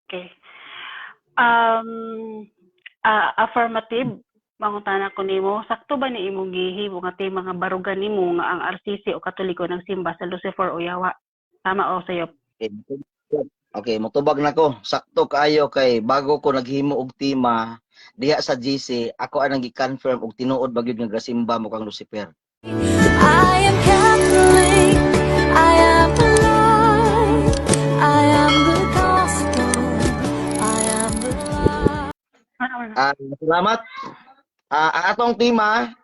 Okay. Affirmative, mangutana ko nimo, sakto ba ni imong gihimo nga tay mga barugan nimo nga ang RCC o Katoliko nagsimba sa Lucifer o Yawa? Tama o sayop? Okay, motubag na ko. Sakto kaayo kay bago ko naghimo og tema diha sa GC, ako ang gi-confirm og tinuod ba gyud nga gasimba mo kang Lucifer. I am Catholic, I am the Lord, I am the gospel, I am the light. Salamat. Ang atong tema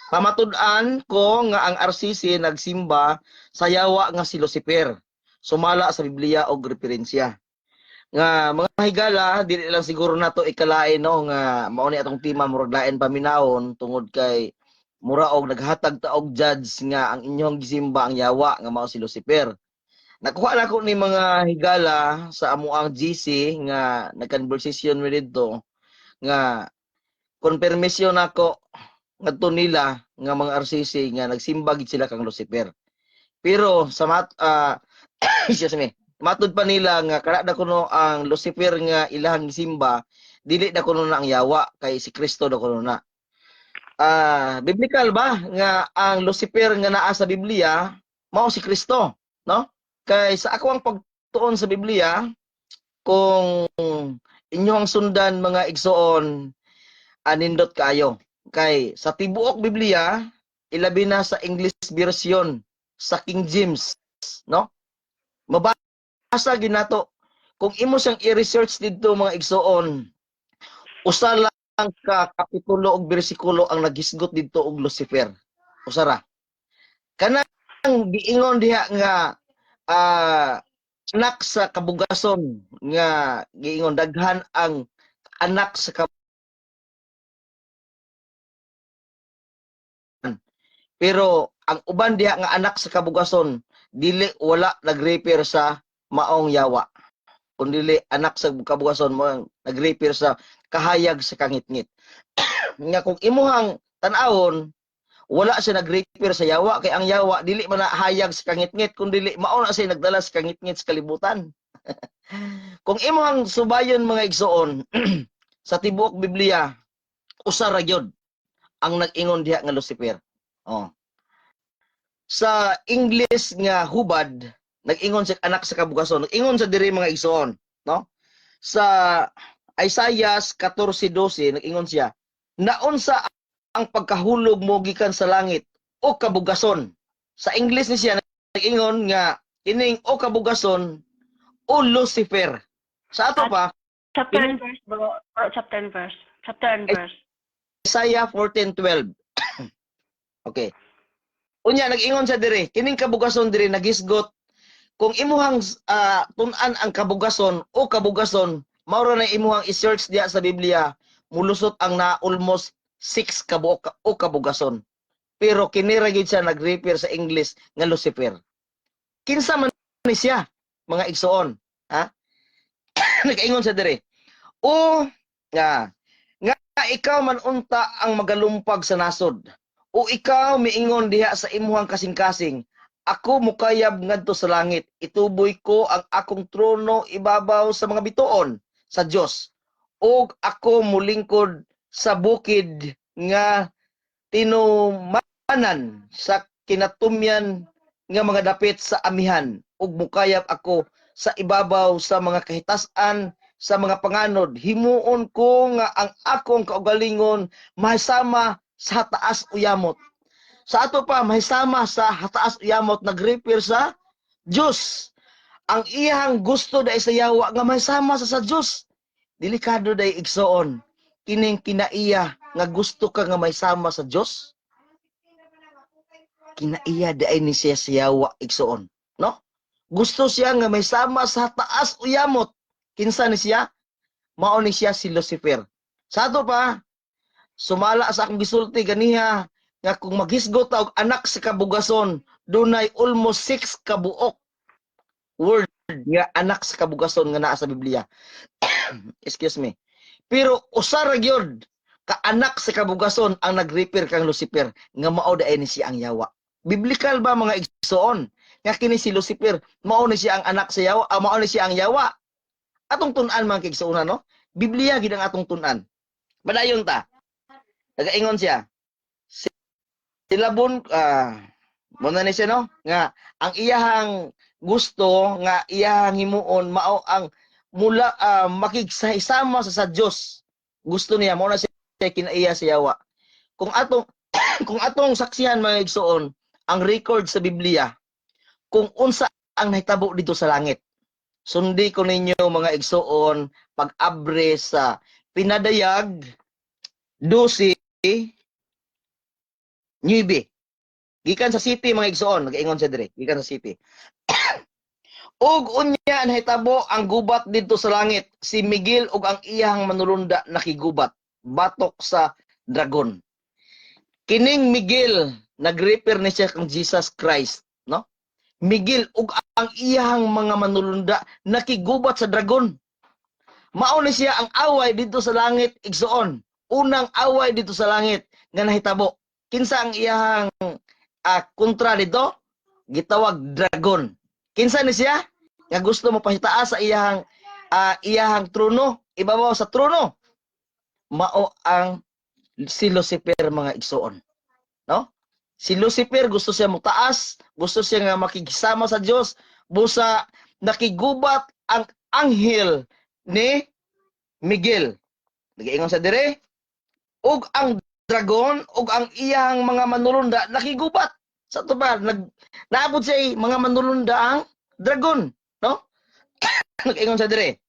pamatud-an ko nga ang RCC nagsimba sa yawa nga si Lucifer. Sumala sa Biblia og referensya. Nga mga higala dili lang siguro nato ikalain no nga mao ni atong tema murag lain paminawon tungod kay mura og naghatag ta og judge nga ang inyong gisimba ang yawa nga mao si Lucifer. Nakuha na ko ni mga higala sa amuang GC nga nag-conversation mi didto nga konfirmasyon nako ngadto nila nga mga RCC nga nagsimba gid sila kang Lucifer. Pero sa excuse me, matud pa nila nga kada kuno ang Lucifer nga ilahang gisimba, dili na kuno na ang yawa kay si Kristo na kuno na. Biblical ba nga ang Lucifer nga naa sa Biblia mao si Kristo, no? Kay sa ako ang pagtuon sa Biblia, kung inyong sundan mga igsoon, anindot kayo. Kay sa tibuok Biblia, ilabi na sa English version, sa King James, no? Mabasa ginato. Kung imo siyang i-research dito mga igsoon, usa lang ka kapitulo og bersikulo ang nagisgot dito og Lucifer. Usara. Kanang giingon diha nga anak sa kabugason nga giingon daghan ang anak sa pero ang uban diha nga anak sa kabugason dili wala nag-refer sa maong yawa. Kundi anak sa kabugason mo nag-refer sa kahayag sa kangitngit. Nga kung imuhang tan-awon wala siya nag-refer sa yawa kay ang yawa dili man na hayag sa kangitngit kundi mao na siya nagdala sa kangitngit sa kalibutan. Kung imuhang subayon mga igsoon sa tibuok Biblia usa ra gyud ang nag-ingon diha nga Lucifer. Oh. Sa English nga hubad, nag-ingon sa anak sa kabugason, nag-ingon sa diri mga igsoon, no? Sa Isaiah 14:12 nag-ingon siya, naunsa ang pagkahulog mo gikan sa langit o kabugason. Sa English ni siya nag-ingon nga kining o kabugason o Lucifer. Sa ato pa, Chapter and verse, bro. Or chapter and verse. Chapter and verse. Isaiah 14:12. Okay. Unya nag-ingon sa diri, kining kabugason diri nagisgot kung imuhang tun-an ang kabugason o kabugason, mao ra na imuhang i-search diha sa Biblia, mulusot ang na almost 6 kabuok o kabugason. Pero kini ra gyud siya nag-refer sa English nga Lucifer. Kinsa man ni siya, mga igsoon, ha? Nag-ingon sa diri. O nga ikaw man unta ang magalumpag sa nasod. O ikaw miingon diha sa imuhang kasing-kasing, ako mukayab ngadto sa langit, ituboy ko ang akong trono ibabaw sa mga bituon sa Dios. Og ako mulingkod sa bukid nga tinumanan sa kinatumyan nga mga dapit sa amihan. Og mukayab ako sa ibabaw sa mga kahitasan sa mga panganod. Himuon ko nga ang akong kaugalingon mahasama sa hataas uyamot. Sa ato pa, mahisama sa hataas uyamot, nag-refer sa Diyos. Ang iyang gusto dahil sa yawa nga mahisama sa Diyos. Delikado dahil igsoon. Kining kinaiya nga gusto ka nga mahisama sa Diyos. Kinaiya dahil ni siya sa yawa igsoon. No? Gusto siya nga mahisama sa hataas uyamot. Kinsa ni siya? Mao ni siya si Lucifer. Sa ato pa, sumala sa akong gisulti ganiha nga kung maghisgot og anak sa kabugason, dunay almost 6 kabuok word nga anak sa kabugason nga naa sa Biblia. Excuse me. Pero usa ra gyud ka anak sa kabugason ang nag-refer kang Lucifer nga mao daay ni siya ang yawa. Biblical ba mga igsoon? Nga kini si Lucifer mao ni siya ang anak sa yawa, mao ni siya ang yawa. atong tun-an mga kaigsuonan, no? Biblia gid ang atong tun-an. Padayon ta. Nagaingon siya. Silabon mo na ni siya, no? Nga ang iyahang gusto nga iyahang himuon mao ang mula makigsahisama sa Dios. Gusto niya mo na siya kinaiya sa yawa. Kung atong kung atong saksihan mga igsoon ang record sa Biblia kung unsa ang nahitabo dito sa langit. Sundi ko ninyo mga igsoon pag-abre sa pinadayag 12 9. Gikan sa city mga igsoon, nagaingon siya dire, gikan sa city. Og unya nahitabo ang gubat dito sa langit, si Miguel ug ang iyang manulunda nakigubat, batok sa dragon. Kining Miguel nag-refer ni siya kang Jesus Christ, no? Miguel ug ang iyang mga manulunda nakigubat sa dragon. Mao ni siya ang away dito sa langit igsoon. Unang away dito sa langit nga nahitabo. Kinsa ang iyang kontra dito? Gitawag dragon. Kinsa ni siya? Nga gusto mo pahitaas sa iyang trono, ibabaw sa trono. Mao ang si Lucifer mga igsoon. No? Si Lucifer gusto siya mutaas, gusto siya nga makikisama sa Dios, busa nakigubat ang anghel ni Miguel. Nagaingon sa dire, ug ang dragon ug ang iyang mga manulunda nakigubat. Sa tuba naabot siya mga manulunda ang dragon, no? Nagaingon sa dire,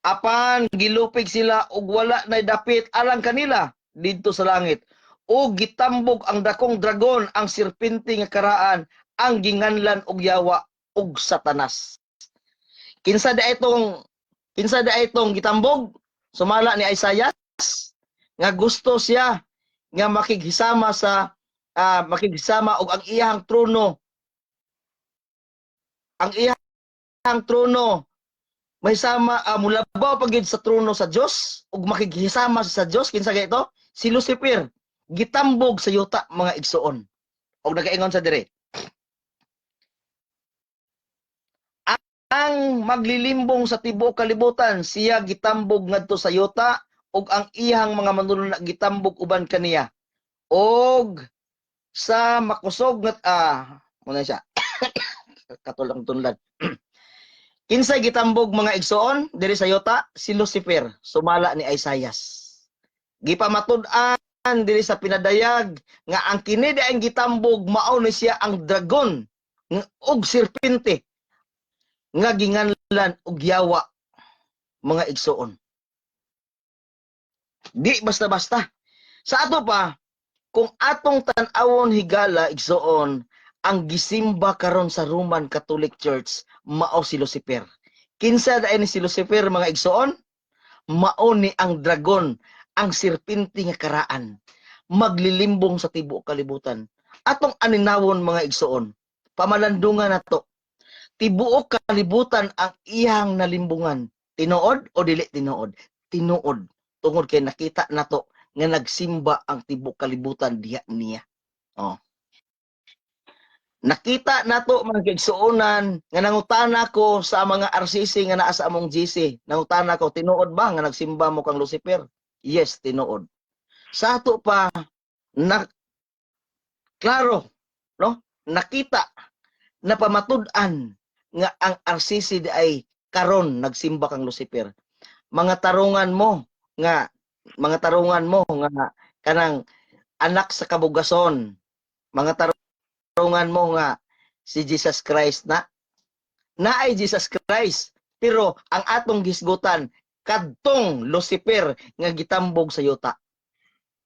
apan gilupig sila ug wala nay dapit alang kanila didto sa langit. O gitambog ang dakong dragon, ang serpente nga karaan, ang ginganlan og yawa ug Satanas. Kinsa da itong gitambog? Sumala ni Isaiah nga gusto siya nga makighisama og ang iyang trono. Ang iyang trono mahisama mulabaw pagid sa trono sa Dios ug makighisama sa Dios. Kinsa kay ito? Si Lucifer. Gitambog sa yuta mga igsoon. Og nagaingon sa dire. Ang maglilimbong sa tibuok kalibutan, siya gitambog ngadto sa yuta og ang iyang mga manulunda gitambog uban kaniya. Og sa makusog ngat muna siya. Katulang tunlad. Kinsay gitambog mga igsoon diri sa yuta? Si Lucifer, sumala ni Isaiah. Gipamatud-an diri sa pinadayag nga ang kini daing gitambog mao ni siya ang dragon ug serpente nga ginganlan og yawa mga igsoon. Di basta-basta. Sa ato pa, kung atong tan-awon higala igsoon, ang gisimba karon sa Roman Catholic Church mao si Lucifer. Kinsa daay ni si Lucifer mga igsoon? Mao ni ang dragon, ang serpente nga karaan, maglilimbong sa tibuok kalibutan. Atong aninawon mga igsoon, pamalandungan nato. Tibuok kalibutan ang iyang nalimbungan. Tinuod o dili tinuod? Tinuod. Tungod kay nakita nato nga nagsimba ang tibuok kalibutan diha niya. Oh. Nakita nato mga igsuonan nga nangutana ko sa mga RCC nga naa sa among GC. Nangutana ko, tinuod ba nga nagsimba mo kang Lucifer? Yes, tinuod. Sa ato pa klaro, no? Nakita na pamatud-an nga ang RCC ay karon nagsimba kang Lucifer. Mga tarungan mo nga kanang anak sa kabugason. Mga tarungan mo nga si Jesus Christ naay Jesus Christ, pero ang atong gisgutan kadtong Lucifer nga gitambog sa yuta.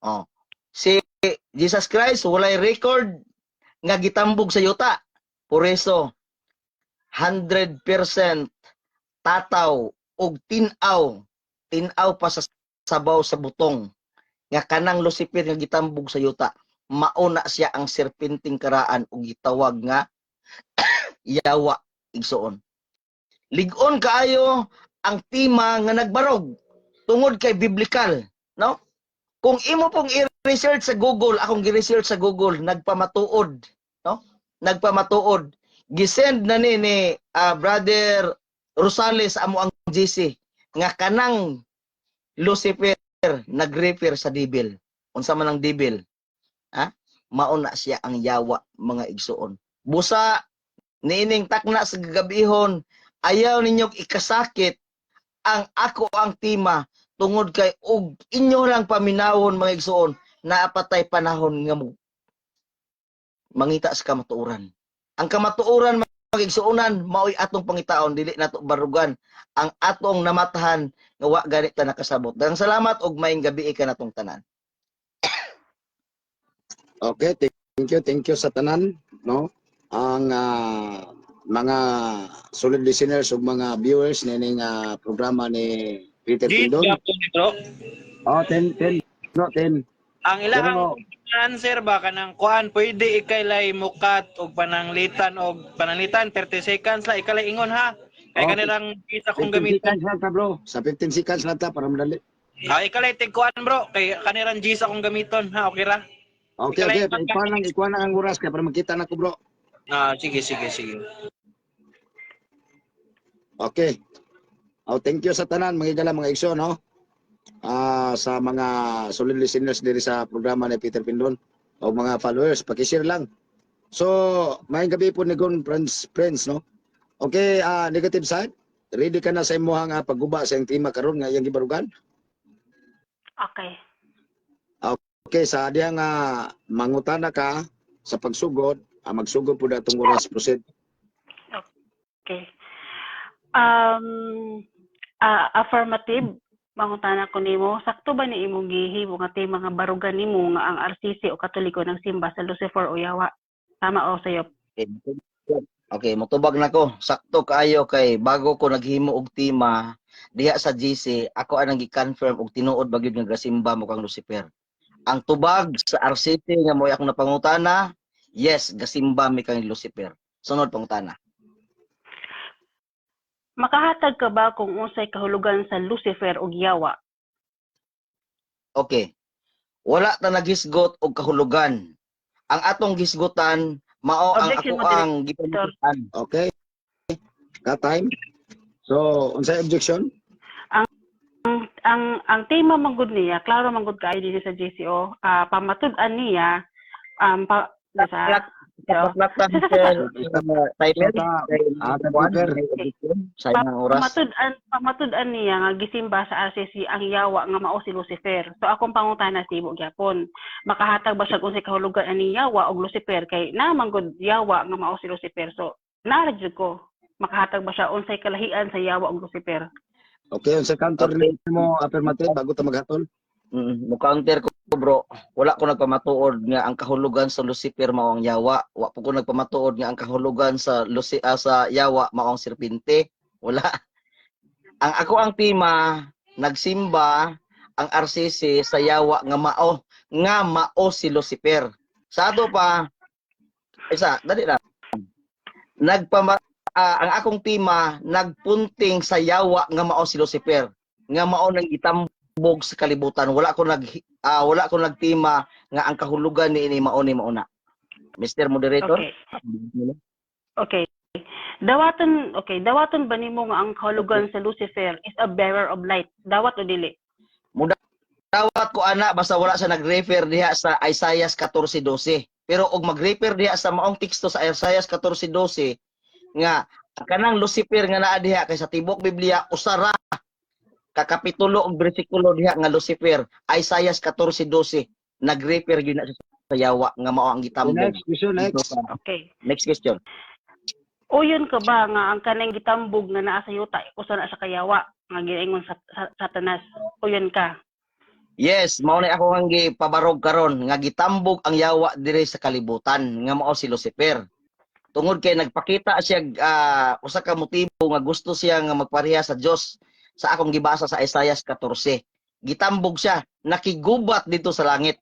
Oh. Si Jesus Christ walay record nga gitambog sa yuta. Por eso 100% tataw og tinaw pa sa sabaw sa butong nga kanang Lucifer nga gitambog sa yuta. Mauna siya ang serpenting karaan ug gitawag nga yawa igsoon. Lig-on kaayo ang tema nga nagbarog tungod kay biblical, no? Kung imo pong i-research sa Google, akong gi-research sa Google, nagpamatuod, no? Nagpamatuod. Gisend na ni Brother Rosales amo ang GC nga kanang Lucifer nag-refer sa devil. Unsa man ang devil? Ha? Mauna siya ang yawa mga igsuon. Busa niining takna sa gagabihon, ayaw ninyong ikasakit ang ako ang tima tungod kay og inyo lang paminawon mga igsuon na apatay panahon nga mo mangita sa kamatuoran. Ang kamatuoran mga igsuonan maoy atong pangitaon dili nato barugan ang atong namatahan nga wa ganit ta nakasabot. Daghang salamat og maayong gabi ka natong tanan. Okay, thank you sa tanan, no? Ang mga solid listeners ug mga viewers nining programa ni Peter Pindon. Bro. Oh, 10. No, 10. Ang ilang Pero- answer ba kanang kuan pwede ikaylay mukat og pananglitan 30 seconds la ikalay ingon ha. Kay Okay. kanilang isa kong 15 gamiton. seconds lang ta, bro. Sa 15 seconds lang ta para madali. Ikalay tig kuan bro kay kanilang gisa kong gamiton ha okay ra. Okay. Ikalay- Ikuha lang ang oras kay para makita na ko, bro. Sige. Okay. Oh, thank you sa tanan mga igala mga igso, no? Sa mga solid listeners diri sa programa ni Peter Pindon o mga followers, paki-share lang. So, may gabi po ni Gon friends, no? Okay, negative side. Ready ka na sa imong pagguba sa iyong tema karon nga iyang gibarugan? Okay. Okay, sa diyang mangutana ka sa pagsugod, magsugod po datong oras proceed. Okay. Affirmative, mangutana ko nimo, sakto ba ni imong gihimo nga tay mga barugan nimo nga ang RCC o Katoliko ng simba sa Lucifer o Yawa? Tama o sayop? Okay, motubag na ko. Sakto kaayo kay bago ko naghimo og tima diha sa GC, ako anang gi-confirm og tinuod ba gyud nga gasimba mo kang Lucifer. Ang tubag sa RCC nga moy akong napangutana, yes, gasimba mi kang Lucifer. Sunod pangutana. Makahatag ka ba kung unsay kahulugan sa Lucifer o Yawa? Okay. Wala ta nagisgot og kahulugan. Ang atong gisgutan mao ang Objection ako mo, ang gipanutan. Okay? Ka time. So, unsay objection? Ang tema manggod niya, klaro manggod kaayo dinhi sa GCO, pamatud-an niya sa Kapag-laktan title sa ilang oras. pamatud-an niya nga gisimba sa RCC ang Yawa nga mao si Lucifer. So akong pangutana si Ibo gyapon, makahatag ba siya unsay kahulugan ani Yawa og Lucifer kay na manggod Yawa nga mao si Lucifer. So narajud ko, makahatag ba siya unsay kalahian sa Yawa og Lucifer? Okay, unsay counter Okay. mo affirmative bago ta maghatol? Mo-counter ko bro. Wala ko nagpamatuod nga ang kahulugan sa Lucifer mao ang Yawa. Wa po ko nagpamatuod nga ang kahulugan sa sa Yawa mao ang serpente. Wala. Ang ako ang tema nagsimba ang RCC sa Yawa nga mao si Lucifer. Sa ato pa isa, dali lang. Ang akong tema nagpunting sa Yawa nga mao si Lucifer, nga mao nang itambog sa kalibutan. Wala ko nagtima nga ang kahulugan ni mao na. Mr. Moderator. Okay. Dawaton ba nimo nga ang kahulugan sa Lucifer is a bearer of light? Dawat o dili? Dawat ko ana basta wala sa nag-refer diha sa Isaiah 14:12. Pero og mag-refer diha sa maong teksto sa Isaiah 14:12 nga kanang Lucifer nga naa diha kay sa tibok Biblia usara ka kapitulo ug bersikulo diha nga Lucifer, Isaiah 14:12 nag-refer gyud na sa Yawa nga mao ang gitambog. Next question, next. Okay. Next question. Uyon ka ba nga ang kanang gitambog nga naa sa yuta usa na sa kayawa nga giingon sa Satanas? Uyon ka. Yes, mao na ako ang gipabarog karon nga gitambog ang Yawa diri sa kalibutan nga mao si Lucifer. Tungod kay nagpakita siya usa ka motibo nga gusto siya nga magpareha sa Dios sa akong gibasa sa Isaiah 14. Gitambog siya, nakigubat dito sa langit.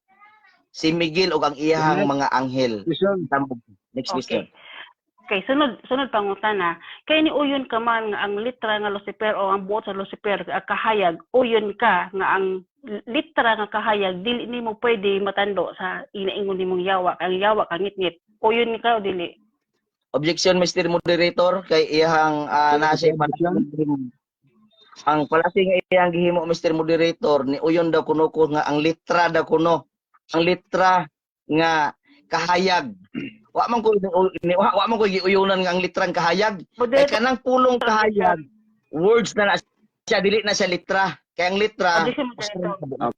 Si Miguel ug ang iyang mga anghel. Question. Gitambog. Next question. Okay, sunod pangutana. Kay ni uyon ka man nga ang litra nga Lucifer o ang buot sa Lucifer kahayag, uyon ka nga ang litra nga kahayag dili nimo pwede matando sa inaingon nimong Yawa, ang Yawa kangit-ngit. Uyon ka o dili? Objection, Mr. Moderator, kay iyang nasa Ang palasi nga iyang gihimo Mr. Moderator ni uyon daw kuno ko nga ang litra daw kuno. Ang litra nga kahayag. Wa man ko wa man ko giuyunan nga ang litrang kahayag. Kay Moderator, kanang pulong kahayag words na siya dili na siya litra. Kay ang litra objection, Moderator.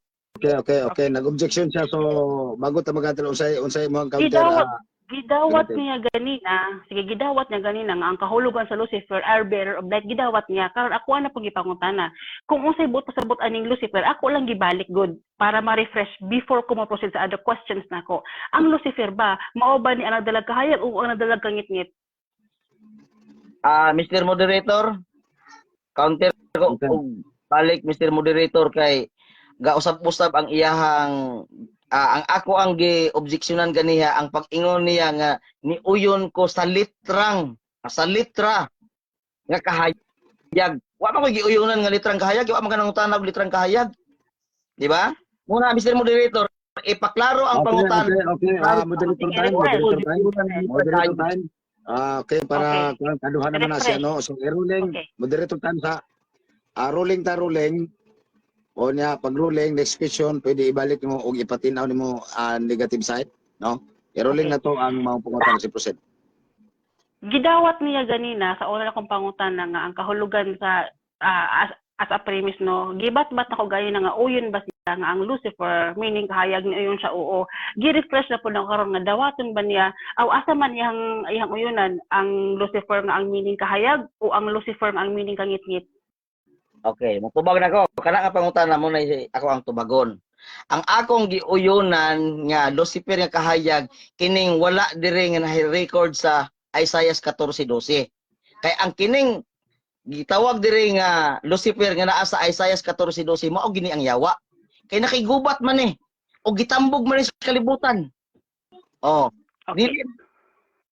Okay. Nag-objection siya. So, bago ta magatal unsay mo ang counter. Gidawat Moderator. niya ganina, gidawat niya ganina nga ang kahulugan sa Lucifer are bearer of light, gidawat niya karon ako ana pag ipangutana. Kung unsay buot pasabot aning Lucifer, ako lang gibalik good para ma-refresh before ko mo-proceed sa other questions nako. Ang Lucifer ba mao ba ni ang nagdalag kahayag o ang nagdalag kangit-ngit? Mr. Moderator, counter ko Okay. og balik Mr. Moderator kay gausab-usab ang iyahang ang ako ang gi-objeksyonan ganiha ang pag-ingon niya nga niuyon ko sa litra nga kahayag. Wa man ko giuyunan nga litrang kahayag, wa man kanang utanag litrang kahayag. Di ba? Muna Mr. Moderator, ipaklaro ang pangutan. Okay. Moderator time. Okay, para kaduhan naman na siya, no? So, i-ruling, Okay. moderator time sa ruling. O niya, pag ruling, next question, pwede ibalik mo o ipatinaw mo negative side, no? I-ruling Okay. na to ang mga pangutan si proceed. Gidawat niya ganina sa una akong pangutana nga ang kahulugan sa as a premise no gibat-bat ako gayon na nga uyon ba siya nga ang Lucifer meaning kahayag ni uyon siya oo gi-refresh na po na karon nga dawaton ba niya aw asa man iyang uyunan ang Lucifer nga ang meaning kahayag o ang Lucifer nga ang meaning kangit-ngit. Okay, magtubag na ko. Kana nga pangutana mo na ako ang tubagon. Ang akong giuyunan nga Lucifer nga kahayag kining wala diri nga nahi-record sa Isaiah 14:12. Kay ang kining gitawag diri nga Lucifer nga naa sa Isaiah 14:12 mao gini ang yawa. Kay nakigubat man o gitambog man sa kalibutan. Oh, Okay. dili.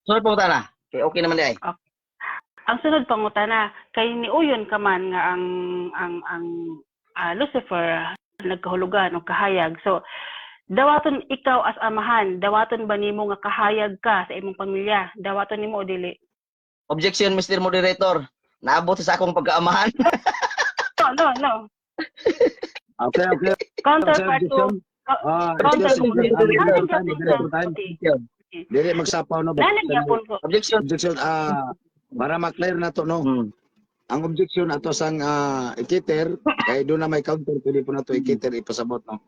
Sorry pangutana. Okay, okay naman di ay. Ang sunod pangutana kay niuyon ka man nga ang Lucifer nagkahulugan o kahayag. So dawaton ikaw as amahan, dawaton ba nimo nga kahayag ka sa imong pamilya? Dawaton nimo o dili? Objection Mr. Moderator. Naabot sa akong pagkaamahan. No. Okay. Counter part 2. Counter Moderator time. Dili magsapaw, no? Lalagyan ko. Objection. Objection, para ma-clear na to, no? Ang objection ato sang ikiter, kay doon na may counter, pwede po na to ikiter, ipasabot, no?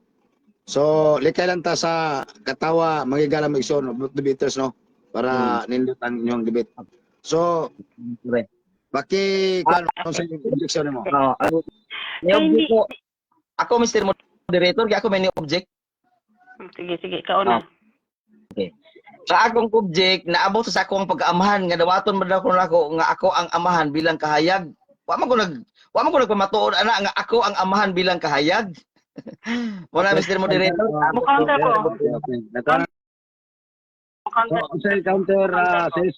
So, likay lang ta sa katawa, magigala mo iso, no? Debaters, no? Para nindot ang inyong debate. So, kung sa objection mo? Ni-object ko. Ako, Mr. Moderator, kaya ako may ni-object. Sige, ikaw na. Sa akong object, naabot sa akong pag-amahan, nga dawaton man daw ko nako nga ako ang amahan bilang kahayag. Wa man ko nagpamatuod ana nga ako ang amahan bilang kahayag. Muna Mr. Moderator. Mukhang ko. Okay. Counter, sis.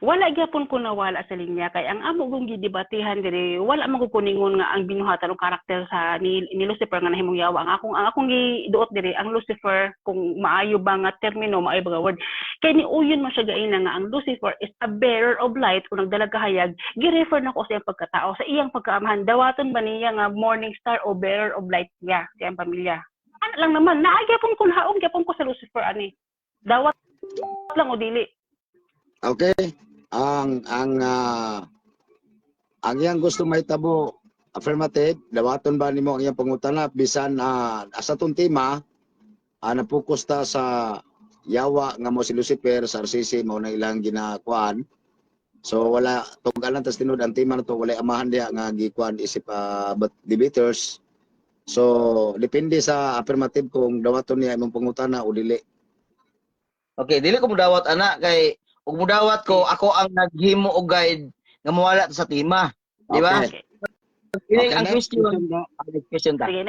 Wala gyapon ko nawala sa linya kay ang amo kong gidebatihan diri wala man ko kuningon nga ang binuhatan og karakter sa ni Lucifer nga nahimong yawa ang akong giduot diri ang Lucifer kung maayo ba nga termino maayo ba nga word kay ni uyon man siya gaina nga ang Lucifer is a bearer of light kung nagdala kahayag gi-refer na ko sa iyang pagkatao sa iyang pagkaamahan dawaton ba niya nga morning star o bearer of light niya sa iyang pamilya ana lang naman naagyapon ko haong gyapon ko sa Lucifer ani dawat lang o dili. Okay. Ang iyang gusto may tabo affirmative, dawaton ba nimo ang iyang pangutana bisan sa atong tema na-focus ta sa yawa nga mo si Lucifer sa RCC mao na ilang ginakuan. So wala tugalan tas tinud ang tema nato wala amahan diha nga gikuan isip debaters. So depende sa affirmative kung dawaton niya imong pangutana o dili. Okay, dili ko mudawat ana kay ug mudawat ko ako ang naghimo og guide nga mawala sa tema. Di ba? Okay. Kining ang next question ta. Sige,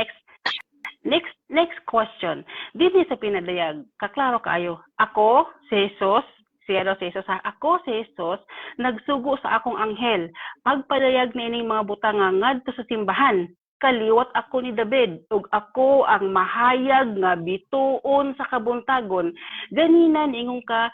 next question. Dito sa pinadayag, kaklaro kaayo. Ako, si Jesus, ako si Jesus, nagsugo sa akong anghel. Pagpadayag na ining mga butang nga ngadto sa simbahan. kaliwat ako ni David ug ako ang mahayag nga bituon sa kabuntagon. Ganina niingon ka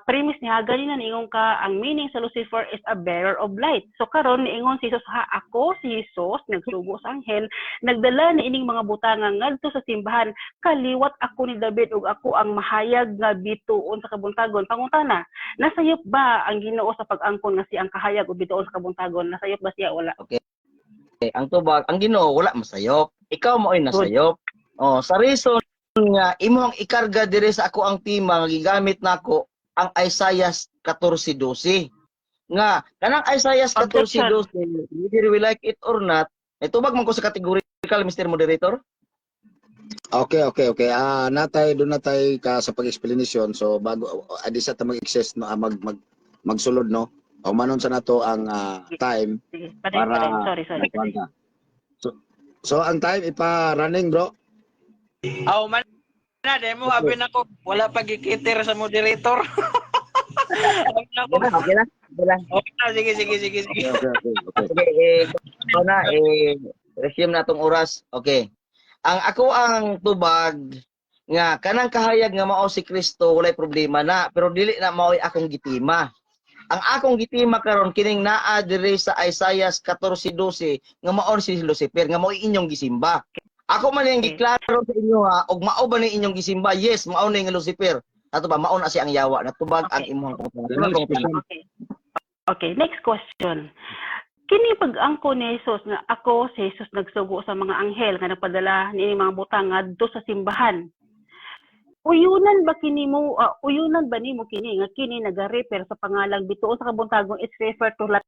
premise niya, ganina niingon ka ang meaning sa Lucifer is a bearer of light. So karon niingon si Jesus, ha, ako si Jesus nagsugo sa anghel, nagdala ni ining mga butangan ngadto sa simbahan, kaliwat ako ni David ug ako ang mahayag nga bituon sa kabuntagon. Pangutana, nasayop ba ang Ginoo sa pag-angkon nga si ang kahayag ug bituon sa kabuntagon? Nasayop ba siya wala? Ang tubag, ang Ginoo wala masayop. Ikaw mo'y nasayop. Oh, sa reason nga imong ikarga diri sa ako ang tema nga gigamit nako ang Isaiah 14:12. Nga kanang Isaiah 14:12, whether we like it or not, tubag man ko sa categorical, Mr. Moderator. Okay. Natay doon natay ka sa pag-explanation. So bago adi sa ta mag-access no, magsulod no. O manon sa nato ang time Sige, para sorry. magkwanta. So ang time ipa-running, bro. Aw man na demo abi nako wala pagkikitir sa moderator. Okay na. Okay, sige. Okay. Okay, resume na tong oras. Okay. Ang ako ang tubag nga kanang kahayag nga mao si Kristo walay problema na, pero dili na mao'y akong gitima. Ang akong gitima karon kining naa diri sa Isaiah 14:12 nga mao si Lucifer nga mao'y inyong gisimba. Ako man yang giklaro sa inyo ha, og mao ba ni inyong gisimba? Yes, mao na nga Lucifer. Ato ba mao na si ang yawa natubag ang imong pangutana. Okay, next question. Kini pag-angko ni Jesus nga ako si Jesus nagsugo sa mga anghel nga nagpadala ni mga butang ngadto sa simbahan. Uyunan ba nimo kini nga kini nagarefer sa pangalang bituon sa kabuntagon is refer to Latin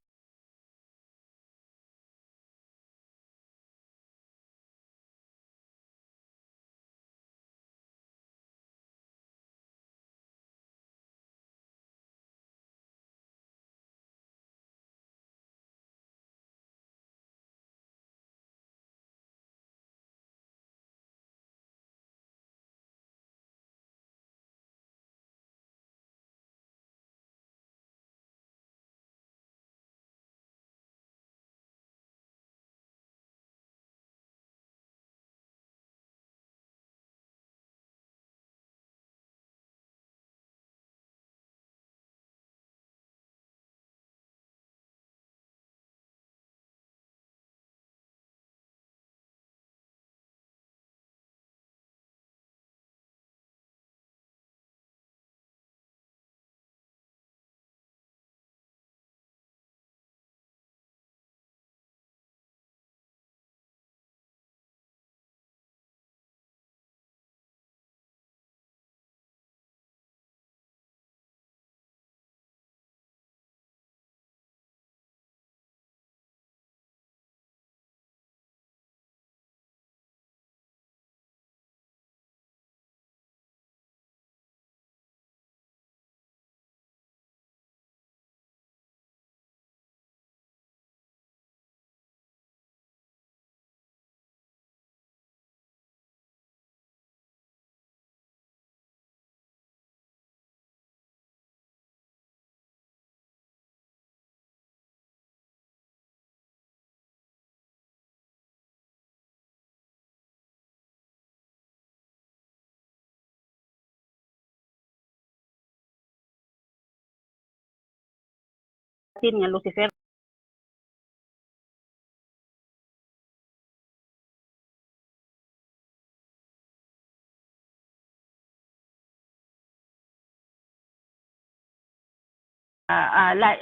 nga Lucifer.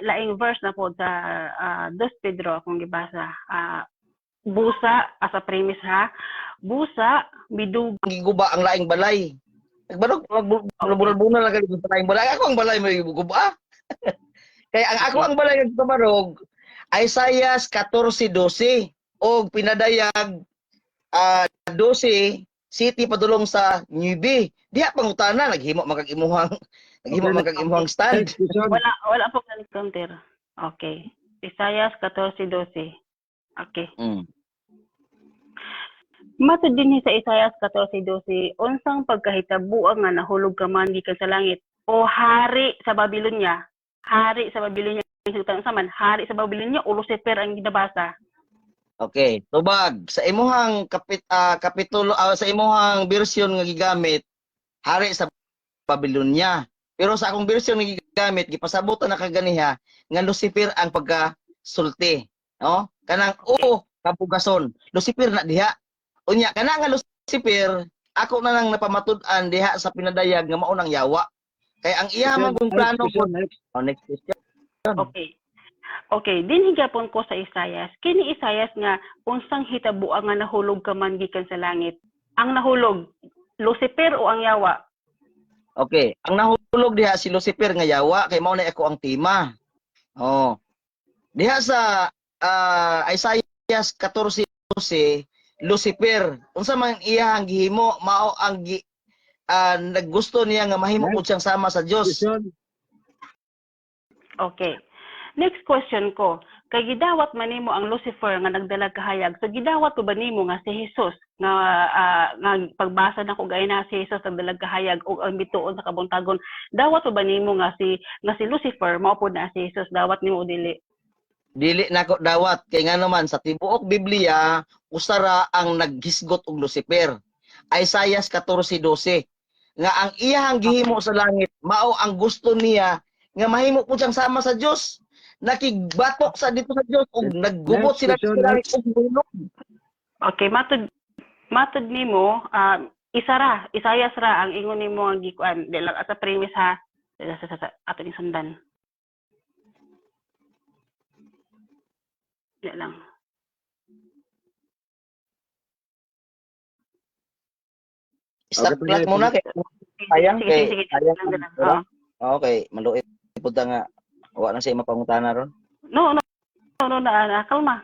Laing verse na po sa 2 Pedro kung gibasa. Busa as a premise ha. Busa bidug Giguba ang laing balay. Nagbarog magbunal lang kali sa laing balay. Ako ang balay may guba. Kaya ang ako ang balay nagpabarog Isaiah 14:12 og pinadayag 12 city padulong sa Newbie. Diha pangutana naghimo magag-imuhang stand. wala po na counter. Okay. Isaiah 14:12. Okay. Matud din sa Isaiah 14:12, unsang pagkahitabuang nga nahulog ka man gikan sa langit o hari sa Babylonia. Hari sa Babylonia, hari sa Babylonia o Lucifer ang ginabasa. Okay, tubag sa imuhang kapitulo sa imuhang version nga gigamit hari sa Babylonia. Pero sa akong version nga gigamit gipasabutan na kaganiha nga Lucifer ang pagkasulti, no? Kanang kapugason. Lucifer na diha. Unya kana nga Lucifer ako na nang napamatud-an diha sa pinadayag nga mao nang yawa. Kay ang iya man kung plano po. Next question. Okay. Okay, din higapon ko sa Isayas. Kini Isayas nga unsang hitabo nga nahulog ka man gikan sa langit. Ang nahulog Lucifer o ang yawa? Okay, ang nahulog diha si Lucifer nga yawa kay mao na ako ang tema. Oh. Diha sa Isaiah 14:12, Lucifer, unsa man iyang gihimo mao ang naggusto niya nga mahimo pud siyang sama sa Dios. Okay. Next question ko. Kay gidawat man nimo ang Lucifer nga nagdalag kahayag. So gidawat ko ba nimo nga si Jesus nga pagbasa nako gay na si Jesus nagdalag kahayag ug ang bituon sa kabuntagon. Dawat ko ba nimo nga si Lucifer mao pud na si Jesus dawat nimo o dili? Dili nako dawat kay nga naman sa tibuok Biblia usara ang naghisgot og Lucifer. Isaiah 14:12 nga ang iyang gihimo sa langit mao ang gusto niya nga mahimo pud siyang sama sa Dios. Nakigbatok sa dito sa Dios ug naggubot sila sa langit ug bulog. Okay, matud nimo Isayas ra ang ingon nimo ang gikuan di lang asa premise ha sa ato ni sundan. Di lang. Stop Okay, clock muna kay sayang kay Sige. sayang. Oo. Okay, maluit pud nga wa na siya mapangutana ron. No, kalma.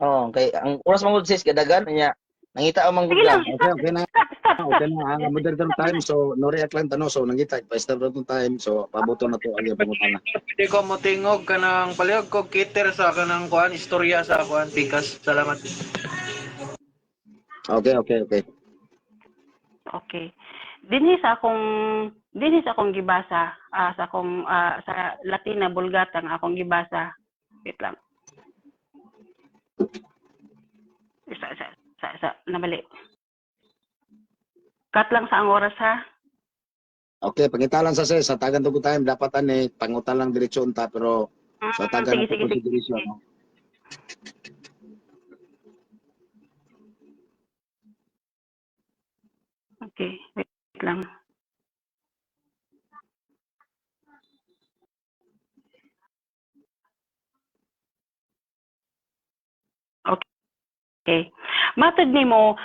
Oh, kay ang oras mangud sis kadagan nya nangita ang Sige lang. manggugla. Okay na. Stop. Okay na. Ang modern time, so no react lang tanong. So nangita, pa-start na itong time. So pabuto na to ang iyong pangutana. Pwede ko mo tingog kanang palihog ko kiter sa kanang kuan istorya sa kuan pikas. Salamat. Okay. Okay. Dinhi sa akong gibasa sa Latin na Vulgata nga akong gibasa. Wait lang. Sa nabali. Cut lang sa ang oras ha. Okay, pangitalan sa sa tagan to time dapat ani pangutan lang diretso unta pero sa tagan Sige. na consideration. No? Okay, wait lang. Okay. Matod nimo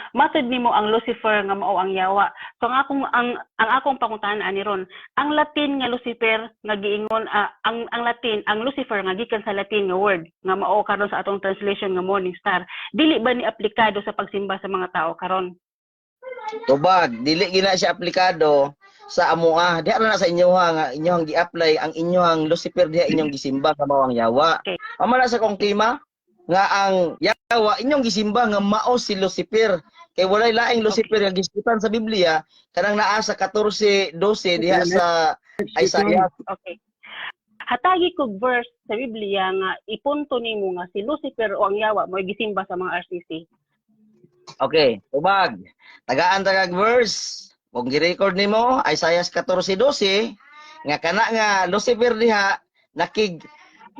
ang Lucifer nga mao ang yawa. So ang akong pangutan ani ron, ang Latin nga Lucifer nga giingon ang Latin, ang Lucifer nga gikan sa Latin nga word nga mao karon sa atong translation nga morning star. Dili ba ni aplikado sa pagsimba sa mga tao karon? Tubag, dili gina siya aplikado sa amoa. Diha na sa inyoha nga inyohang gi-apply ang inyohang Lucifer diha inyong gisimba nga mao ang yawa. Okay. Amana sa kong tema nga ang yawa inyong gisimba nga mao si Lucifer. Kay walay laing Lucifer nga gisgutan sa Biblia kanang naa sa 14:12 diha sa Isaiah. Okay. Hatagi ko verse sa Biblia nga ipunto nimo nga si Lucifer o ang yawa mo gisimba sa mga RCC. Okay, tubag. Tagaan tagag verse. Kung gi-record nimo Isaiah 14:12 nga kana nga Lucifer diha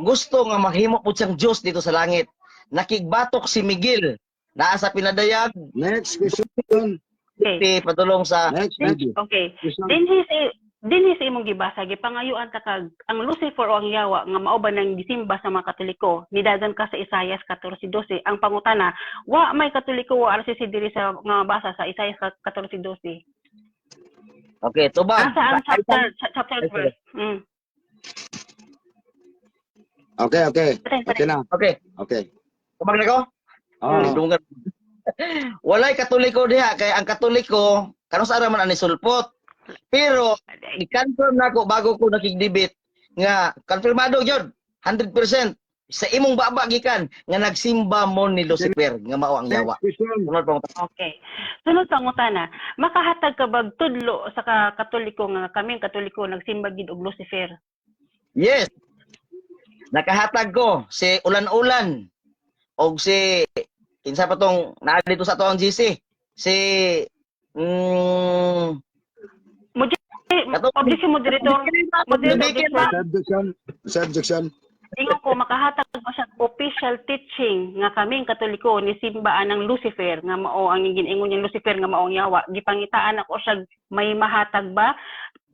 gusto nga mahimo pud siyang Dios dito sa langit. Nakigbatok si Miguel naa sa pinadayag. Next question. Okay. Patulong sa Next. Okay. Question. Dinhi sa imong gibasa gipangayuan ta kag ang Lucifer o ang yawa nga mao ba nang gisimba sa mga Katoliko nidagan ka sa Isaiah 14:12 ang pangutana wa may Katoliko wa RCC diri sa nga basa sa Isaiah 14:12. Okay, tubag. Asa ang chapter verse? Okay. Okay na. Okay, Okay. tubag na ko. Oh. Dungan. Walay Katoliko diha kay ang Katoliko karon sa araman ani sulpot. Pero i-confirm nako bago ko nakigdebate nga konfirmado gyud 100% sa imong baba gikan nga nagsimba mo ni Lucifer nga mao ang yawa. Sunod pa mo. Okay. Sunod sa ngutana, makahatag ka bag tudlo sa Katoliko nga kaming Katoliko nagsimba gid og Lucifer? Yes. Nakahatag ko si Ulan-Ulan. og si kinsa pa tong naa dito sa atong GC si Objection, moderator. Moderator. Sa objection. Ingon ko makahatag ba siya official teaching nga kaming Katoliko ni simbaan ng Lucifer nga mao ang giningon niyang Lucifer nga mao ang yawa. Gipangitaan ako siya may mahatag ba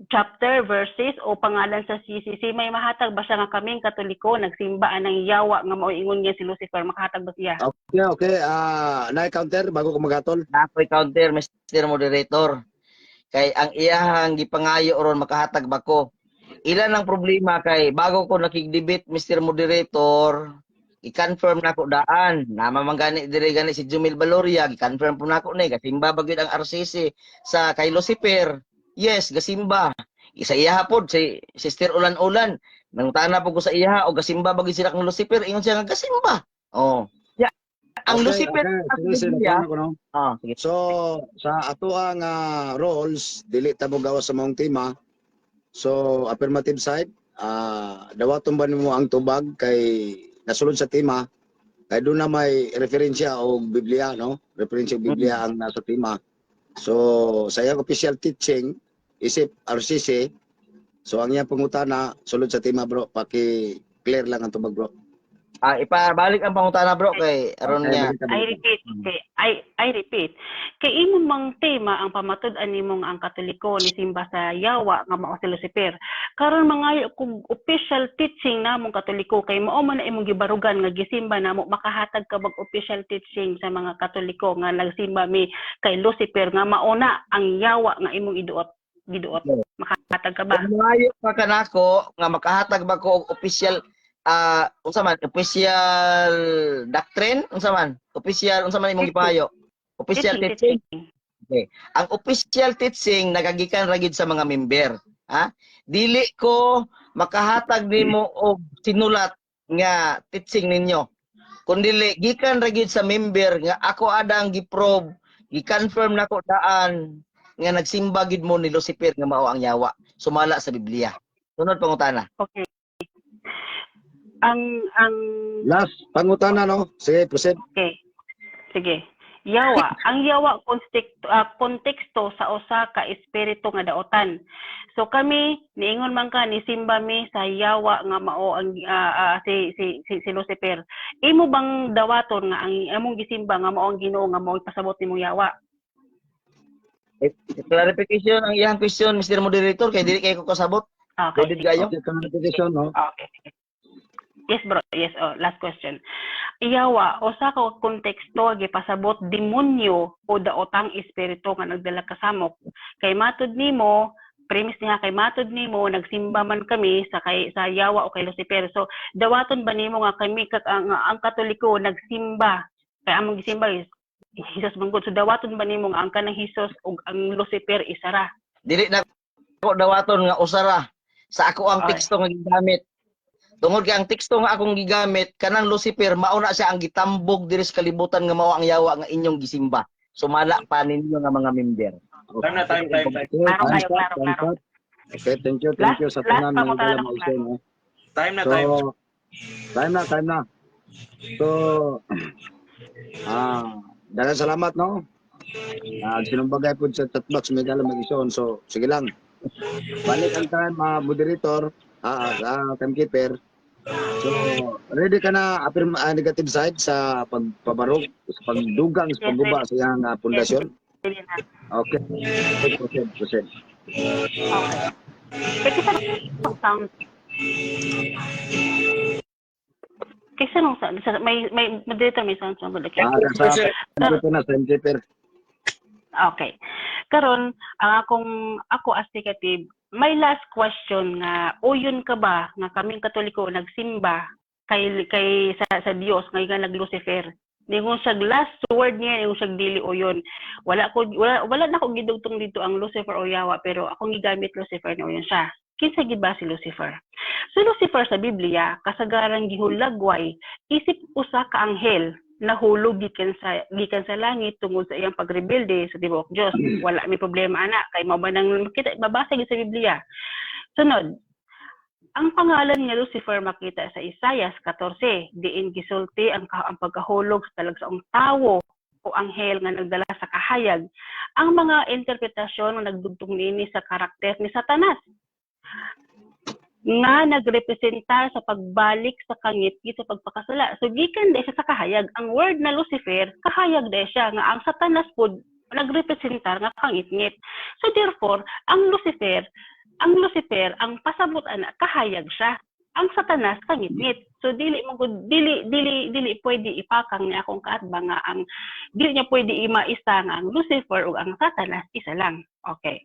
chapter, verses o pangalan sa CCC, may mahatag ba siya nga kaming Katoliko nagsimbaan ng yawa nga mao ingon niya si Lucifer, makahatag ba siya? Okay. Na-counter bago ko magatol. Nakoy counter Mr. Moderator. Kay ang iyahang gipangayo ron makahatag ba ko. Ilan ang problema kay bago ko nakigdebate Mr. Moderator, i-confirm na ko daan. Nama man gani dire gani si Jumil Baloria, i-confirm po na ko ni gasimba bagid ang RCC sa kay Lucifer. Yes, gasimba. Isa iya hapon si Sister Ulan-Ulan. Nangutana po ko sa iya o gasimba bagid sila kang Lucifer, ingon siya nga gasimba. Oh. Yeah. Ang Lucifer Sige. sige. So, sa ato ang roles, dili ta mo gawas sa mong tema. So, affirmative side, dawaton ba nimo ang tubag kay nasulod sa tema, kay doon na may referensya o Biblia, no? Referensya o Biblia ang nasa tema. So, sa iyang official teaching, isip RCC, so ang iyang pangutana, sulod sa tema bro, paki-clear lang ang tubag bro. Ipabalik ang pangutana bro kay aron niya. I repeat, okay. I repeat. Kay imo mang tema ang pamatud-an nimo nga ang Katoliko ni simba sa yawa nga mao si Lucifer. Karon mangayo kung official teaching namong Katoliko kay mao man na imong gibarugan nga gisimba namo makahatag ka bag official teaching sa mga Katoliko nga nagsimba mi kay Lucifer nga mao na ang yawa nga imong giduot. Makahatag ka ba? Mangayo pa kanako nga makahatag ba ko og official unsa man official doctrine unsa man imong gipahayo official teaching. Okay. Ang official teaching nagagikan ra gid sa mga member, ha? Dili ko makahatag nimo og sinulat nga teaching ninyo, kundi gikan ra gid sa member nga ako adang giprobe, gi-confirm nako daan nga nagsimba gid mo ni Lucifer nga mao ang yawa sumala sa Biblia. Sunod pangutana. Okay. Ang Last pangutana, no? Sige, proceed. okay. Sige. Yawa, ang yawa konteksto sa usa ka espiritu nga daotan. So kami niingon man ka ni simba mi sa yawa nga mao ang si Lucifer. Imo bang dawaton nga ang among gisimba nga mao ang Ginoo nga mao ipasabot nimong yawa? Clarification ang iyang question Mr. Moderator kay dili kay ko kasabot. Okay. David Gayo. Okay, clarification, no? Okay. Yes bro, yes. Last question. Yawa, usa ka konteksto gipasabot demonyo o daotang espiritu nga nagdala kasamok. Kay matud nimo, premise niya kay matud nimo nagsimba man kami sa yawa o kay Lucifer. So dawaton ba nimo nga kami ang Katoliko nagsimba kay among gisimba is Jesus manggod. So dawaton ba nimo nga ang kanang Jesus ug ang Lucifer isara? Dili na ko dawaton nga usara sa ako ang teksto nga gigamit. Tungod kay ang teksto nga akong gigamit kanang Lucifer mao na siya ang gitambog diri sa kalibutan nga mao ang yawa nga inyong gisimba. Sumala pa ninyo nga mga member. Time. Klaro. Okay, thank you sa tanan ng dalang ison, no? Time na. So, daghang salamat, no? Sinumbagay po sa chatbox may dalang mag-ison. So, sige lang. Balik ang time, moderator, timekeeper. So, ready ka na negative side sa pagpabarog, sa pagdugang, sa pagguba sa iyang pundasyon? Okay. Proceed. Okay. Sound. Kasi nung may moderator may sound good. Okay. Timekeeper. Okay. Karon ako as negative, may last question nga uyon ka ba nga kaming Katoliko nagsimba kay sa Dios nga nag Lucifer. Ningon siya last word niya ningon siya dili uyon. Wala na ko gidugtong dito ang Lucifer o yawa pero akong gigamit Lucifer na uyon siya. Kinsa gid ba si Lucifer? Si Lucifer sa Biblia kasagaran gihulagway isip usa ka anghel nahulog gikan sa langit tungod sa iyang pagrebelde sa tibuok Dios. Wala may problema ana kay mao ba nang makita mabasa gid sa Biblia. Sunod, Ang pangalan niya Lucifer makita sa Isaias 14, diin gisulti ang pagkahulog sa talagsaong tawo o anghel nga nagdala sa kahayag. Ang mga interpretasyon nga nagdugtong niini sa karakter ni Satanas nga nagrepresenta sa pagbalik sa kangit-ngit sa pagpakasala. So gikan di siya sa kahayag. Ang word na Lucifer, kahayag di siya nga ang Satanas po nagrepresenta nga kangit-ngit. So therefore, ang Lucifer, ang pasabot ana kahayag siya. Ang Satanas kangit-ngit. So dili pwede ipakang ni akong kaatbang nga ang dili niya pwede imaisa nga ang Lucifer ug ang Satanas isa lang. Okay.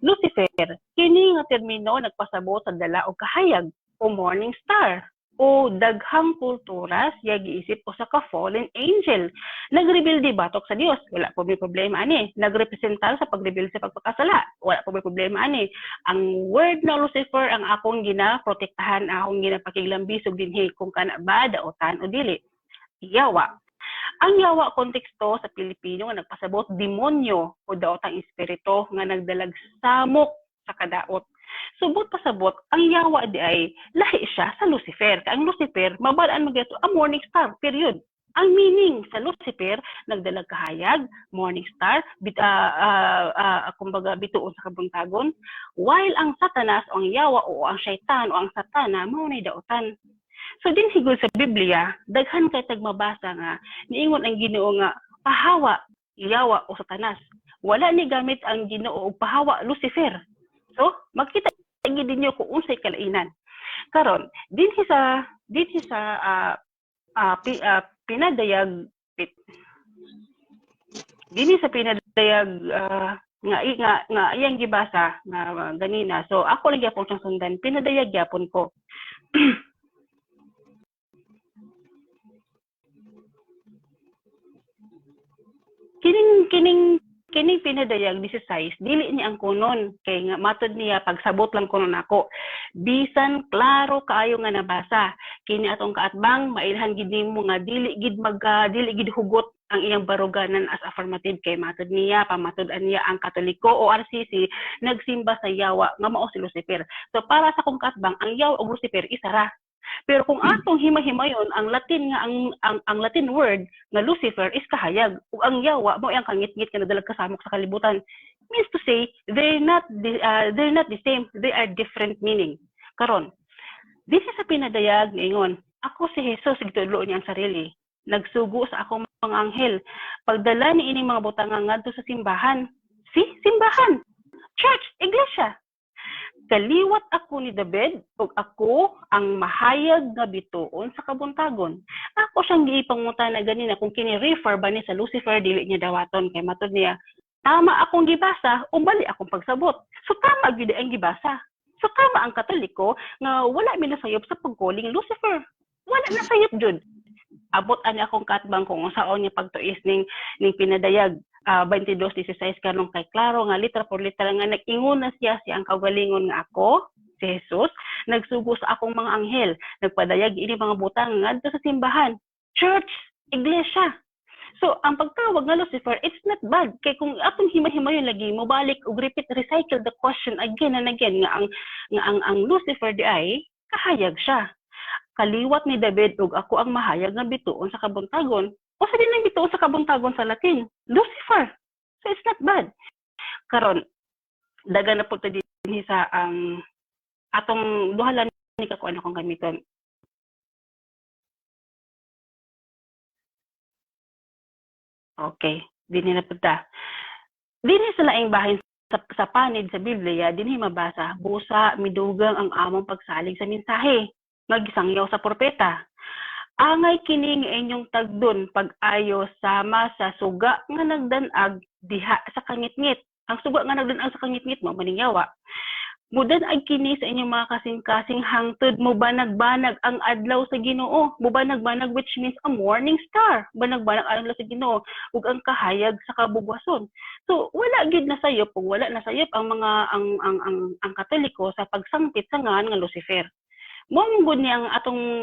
Lucifer, kini nga termino nagpasabot sa dala og kahayag o morning star o daghang kultura siya giisip o sa ka-fallen angel. Nagreveal di batok sa Dios, wala po may problema ani. Nagrepresentar sa pagreveal sa pagpakasala, wala po may problema ani. Ang word na Lucifer ang akong ginaprotektahan, akong ginapakiglambisog dinhi kung kana ba daotan o dili. Yawa. Ang yawa konteksto sa Pilipino nga nagpasabot demonyo o daotang espiritu nga nagdalag samok sa kadaot. Subot pasabot, ang yawa di ay lahi siya sa Lucifer. Ang Lucifer, mabalaan mo a morning star, period. Ang meaning sa Lucifer, nagdalag kahayag, morning star, kumbaga bituon sa kabuntagon, while ang Satanas o ang yawa o ang syaitan o ang satana, maunay daotan. So din siguro sa Biblia, daghan kay tagmabasa nga niingon ang Ginoo nga pahawa, yawa o Satanas. Wala ni gamit ang Ginoo og pahawa Lucifer. So makita gid ninyo kung unsay kalainan. Karon dinhi sa pinadayag nga iyang gibasa nga ganina. So ako lang gyapon siyang sundan, pinadayag gyapon ko. Kining pinadayag 16 dili ni ang kunon kay nga matod niya pagsabot lang kunon ako bisan klaro kaayo nga nabasa kini atong kaatbang mailhan gid nimo nga dili gid hugot ang iyang baruganan as affirmative kay matod niya pamatud-an niya ang Katoliko o RCC nagsimba sa yawa nga mao si Lucifer. So para sa kong kaatbang ang yawa ug Lucifer isa ra. Pero kung atong hima-himayon ang Latin nga ang Latin word nga Lucifer is kahayag ug ang yawa mo ang kangit-ngit nga nadalag kasamok sa kalibutan, means to say they're not the same, they are different meaning. Karon this is sa pinadayag ingon ako si Jesus gitulo niya ang sarili nagsugo sa akong mga anghel pagdala ni ining mga butang ngadto sa simbahan church iglesia. Kaliwat ako ni David ug ako ang mahayag nga bituon sa kabuntagon. Ako siyang giipangutan na ganina kung kini refer ba ni sa Lucifer dili niya dawaton kay matod niya tama akong gibasa o bali akong pagsabot. So tama gyud ang gibasa. So tama ang Katoliko nga wala mi nasayop sa pagkuling Lucifer. Wala nasayop jud. Abot ani akong katbang kung unsaon niya pagtuis ning pinadayag 22:16 kanong kay klaro nga litra por litra nga nag-ingon na siya ang kaugalingon nga ako si Jesus nagsugo sa akong mga anghel nagpadayag ini mga butang ngadto sa simbahan church iglesia. So ang pagtawag nga Lucifer it's not bad kay kung atong hima-himayon lagi mo balik ug recycle the question again and again nga ang Lucifer di ay kahayag siya. Kaliwat ni David ug ako ang mahayag nga bituon sa kabuntagon. O sa din ang bituon sa kabuntagon sa Latin, Lucifer. So it's not bad. Karon daga na pud dinhi sa ang atong duhalan ni kako ano kong gamiton. Okay, dinhi na pud ta. Dinhi sa laing bahin sa panid sa Biblia dinhi mabasa busa midugang ang among pagsalig sa mensahe nagisangyaw sa propeta. Angay kini nga inyong tagdon pag-ayo sama sa suga nga nagdanag diha sa kangit-ngit. Ang suga nga nagdanag sa kangit-ngit mo maning yawa. Mudanag kini sa inyong mga kasing-kasing hangtod mo banag-banag ang adlaw sa Ginoo. Mubanag-banag which means a morning star. Banag-banag adlaw sa Ginoo ug ang kahayag sa kabugwason. So wala gid na sayop ug wala na sayop ang mga ang Katoliko sa pagsangpit sa ngan nga Lucifer. Manggod niya ang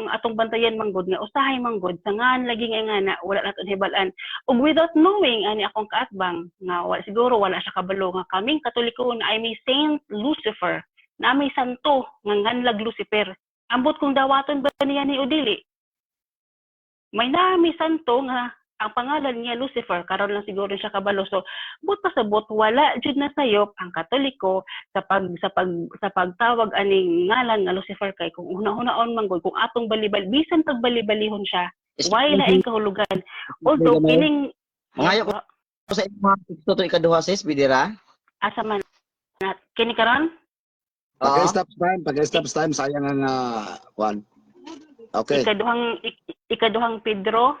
atong bantayan manggod nga usahay manggod sa ngan lagi nga na wala naton hibalan ug without knowing ani akong kaatbang nga siguro wala siya kabalo nga kaming Katoliko na I may Saint Lucifer na may santo nga nganlag Lucifer. Ambot kung dawaton ba niya ni Udili? May nami santo nga ang pangalan niya Lucifer, karon lang siguro siya kabalo. So, but pasabot wala jud na sayop ang Katoliko sa pagtawag aning ngalan nga Lucifer kay kung una-unaon man gud kung atong balibal bisan pagbalibalion siya. Why laing kahulugan? Although kining Mangayo ko sa imong mga teksto to ikaduha sis bidira. asa man kini karon Oo. Pag-stop time, sayang ang kuan. Okay. ikaduhang Pedro